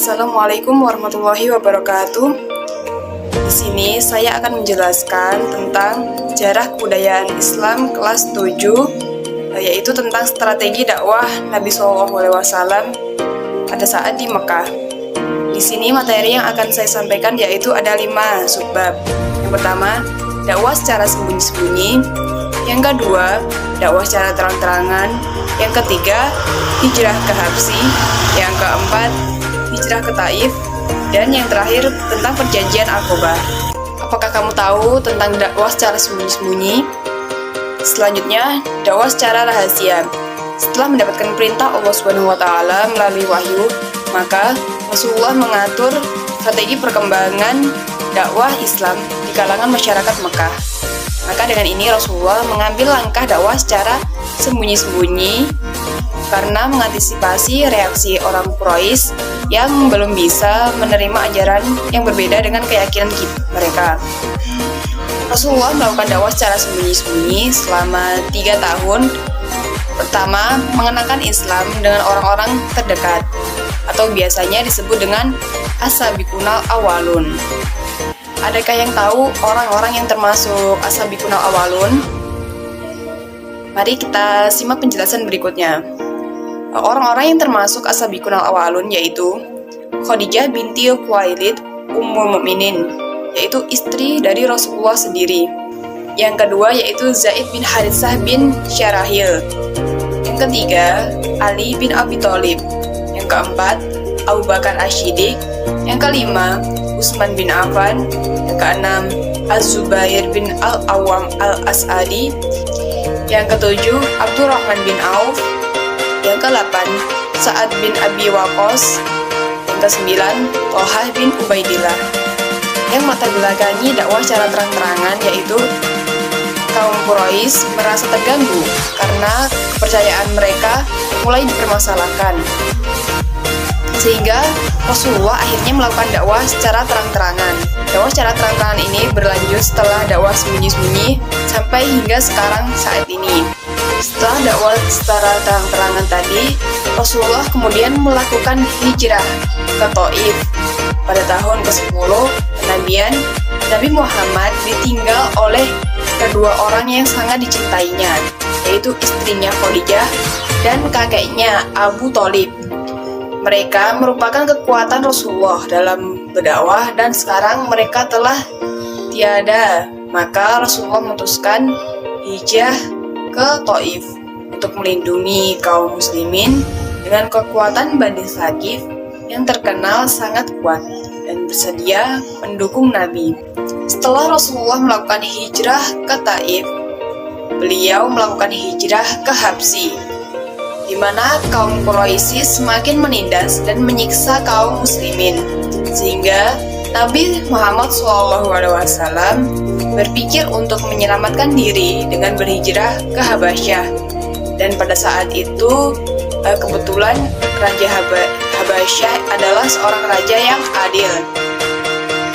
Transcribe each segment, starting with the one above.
Assalamualaikum warahmatullahi wabarakatuh. Di sini saya akan menjelaskan tentang sejarah kebudayaan Islam kelas 7, yaitu tentang strategi dakwah Nabi SAW pada saat di Mekah. Di sini materi yang akan saya sampaikan yaitu ada 5 subbab. Yang pertama, dakwah secara sembunyi-sembunyi. Yang kedua, dakwah secara terang-terangan. Yang ketiga, hijrah ke Habsyi. Yang keempat, hijrah ke Taif. Dan yang terakhir, tentang perjanjian Aqobah. Apakah kamu tahu tentang dakwah secara sembunyi-sembunyi? Selanjutnya, dakwah secara rahasia. Setelah mendapatkan perintah Allah SWT melalui wahyu, maka Rasulullah mengatur strategi perkembangan dakwah Islam di kalangan masyarakat Mekah. Maka dengan ini Rasulullah mengambil langkah dakwah secara sembunyi-sembunyi karena mengantisipasi reaksi orang Quraisy yang belum bisa menerima ajaran yang berbeda dengan keyakinan mereka. Rasulullah melakukan dakwah secara sembunyi-sembunyi selama 3 tahun. Pertama, mengenalkan Islam dengan orang-orang terdekat, atau biasanya disebut dengan as-sabiqunal awwalun. Adakah yang tahu orang-orang yang termasuk as-sabiqunal awwalun? Mari kita simak penjelasan berikutnya. Orang-orang yang termasuk as-sabiqunal awwalun yaitu Khadijah binti Khuwailid Ummul Mukminin, yaitu istri dari Rasulullah sendiri. Yang kedua yaitu Zaid bin Haritsah bin Syarahil. Yang ketiga, Ali bin Abi Thalib. Yang keempat, Abu Bakar Asy-Syiddiq. Yang kelima, Utsman bin Affan. Yang keenam, Az-Zubair bin Al-Awwam Al-As'adi. Yang ketujuh, Abdurrahman bin Auf. Yang ke-8, Sa'ad bin Abi Waqqas. Yang ke-9, Thalhah bin Ubaidillah. Yang melatar belakangi dakwah secara terang-terangan yaitu kaum Quraisy merasa terganggu karena kepercayaan mereka mulai dipermasalahkan. Sehingga Rasulullah akhirnya melakukan dakwah secara terang-terangan. Dakwah secara terang-terangan ini berlanjut setelah dakwah sembunyi-sembunyi sampai hingga sekarang saat ini. Setelah dakwah secara terang-terangan tadi, Rasulullah kemudian melakukan hijrah ke Taif. Pada tahun ke-10 kenabian, Nabi Muhammad ditinggal oleh kedua orang yang sangat dicintainya, yaitu istrinya Khadijah dan kakeknya Abu Thalib. Mereka merupakan kekuatan Rasulullah dalam berdakwah dan sekarang mereka telah tiada. Maka Rasulullah memutuskan hijrah ke Taif untuk melindungi kaum muslimin dengan kekuatan Bani Tsaqif yang terkenal sangat kuat dan bersedia mendukung Nabi. Setelah Rasulullah melakukan hijrah ke Taif, beliau melakukan hijrah ke Habsyi, di mana kaum Quraisy semakin menindas dan menyiksa kaum muslimin, sehingga Nabi Muhammad SAW berpikir untuk menyelamatkan diri dengan berhijrah ke Habasyah. Dan pada saat itu kebetulan Raja Habasyah adalah seorang raja yang adil,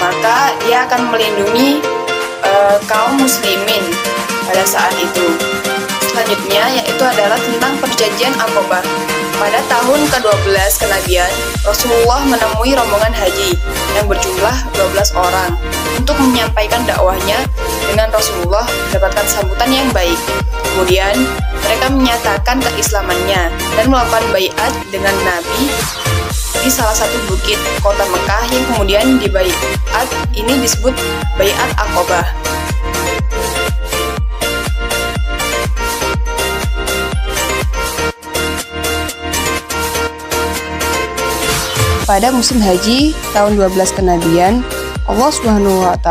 maka dia akan melindungi kaum muslimin pada saat itu. Selanjutnya yaitu adalah tentang perjanjian Aqobah. Pada tahun ke-12 kenabian, Rasulullah menemui rombongan haji yang berjumlah 12 orang untuk menyampaikan dakwahnya dengan Rasulullah mendapatkan sambutan yang baik. Kemudian mereka menyatakan keislamannya dan melakukan baiat dengan Nabi di salah satu bukit kota Mekah yang kemudian di baiat ini disebut baiat Aqobah. Pada musim haji tahun 12 kenabian, Allah SWT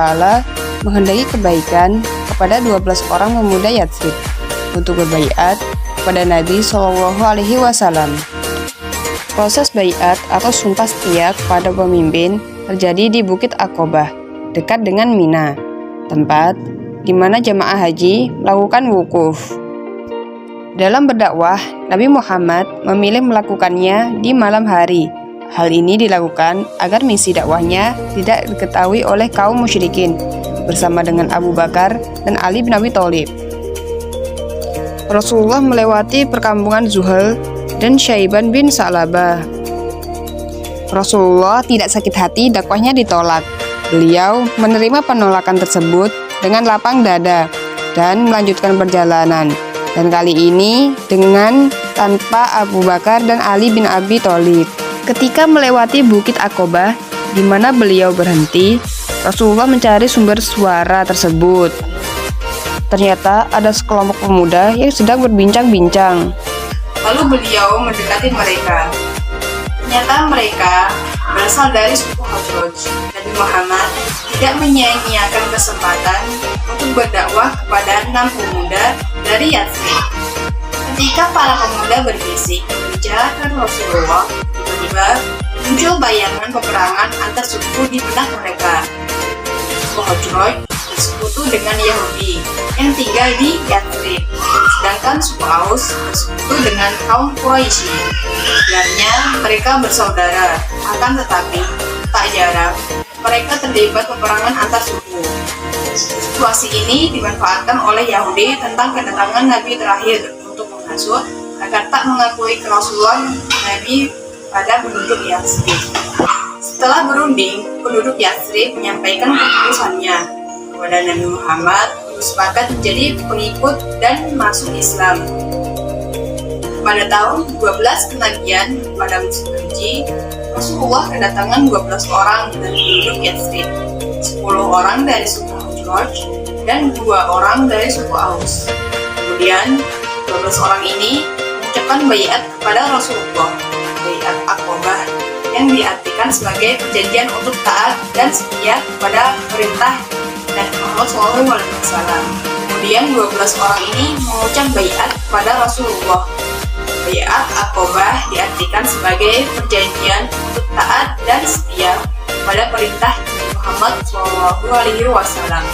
menghendaki kebaikan kepada 12 orang pemuda Yatsrib untuk berbaiat kepada Nabi SAW. Proses baiat atau sumpah setia kepada pemimpin terjadi di Bukit Aqobah, dekat dengan Mina, tempat di mana jamaah haji melakukan wukuf. Dalam berdakwah, Nabi Muhammad memilih melakukannya di malam hari. Hal ini dilakukan agar misi dakwahnya tidak diketahui oleh kaum musyrikin bersama dengan Abu Bakar dan Ali bin Abi Thalib. Rasulullah melewati perkampungan Zuhal dan Syaiban bin Sa'labah. Rasulullah tidak sakit hati dakwahnya ditolak. Beliau menerima penolakan tersebut dengan lapang dada dan melanjutkan perjalanan. Dan kali ini dengan tanpa Abu Bakar dan Ali bin Abi Thalib. Ketika melewati Bukit Aqobah, di mana beliau berhenti, Rasulullah mencari sumber suara tersebut. Ternyata ada sekelompok pemuda yang sedang berbincang-bincang. Lalu beliau mendekati mereka. Ternyata mereka berasal dari suku Khazraj. Nabi Muhammad tidak menyia-nyiakan kesempatan untuk berdakwah kepada 6 pemuda dari Yathrib. Ketika para pemuda berbisik membicarakan Rasulullah, tiba-tiba muncul bayangan peperangan antar suku di benak mereka. Suku Khazraj bersekutu dengan Yahudi yang tinggal di Yathrib, sedangkan suku Aus bersekutu dengan kaum Quraisy. Sebenarnya mereka bersaudara, akan tetapi tak jarang mereka terlibat peperangan antar suku. Situasi ini dimanfaatkan oleh Yahudi tentang kedatangan Nabi terakhir untuk menghasut agar tak mengakui kerasulan Nabi pada penduduk Yathrib. Setelah berunding, penduduk Yathrib menyampaikan keputusannya kepada Nabi Muhammad untuk sepakat menjadi pengikut dan masuk Islam. Pada tahun 12 kenabian pada musim haji, Rasulullah kedatangan 12 orang dari penduduk Yathrib, 10 orang dari suku Khazraj, dan 2 orang dari suku Aus. Kemudian, 12 orang ini mengucapkan baiat kepada Rasulullah, baiat Aqobah, yang diartikan sebagai perjanjian untuk taat dan setia kepada perintah Nabi Muhammad SAW. Kemudian 12 orang ini mengucap baiat kepada Rasulullah. Baiat Aqobah diartikan sebagai perjanjian untuk taat dan setia pada perintah Nabi Muhammad SAW.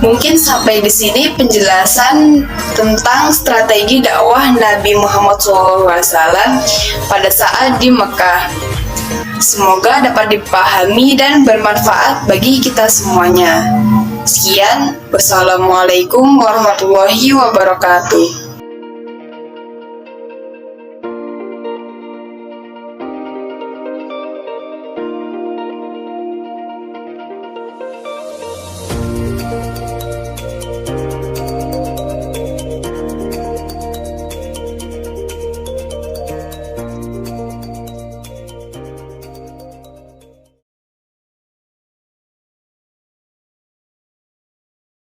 Mungkin sampai di sini penjelasan tentang strategi dakwah Nabi Muhammad SAW pada saat di Mekah. Semoga dapat dipahami dan bermanfaat bagi kita semuanya. Sekian, wassalamualaikum warahmatullahi wabarakatuh.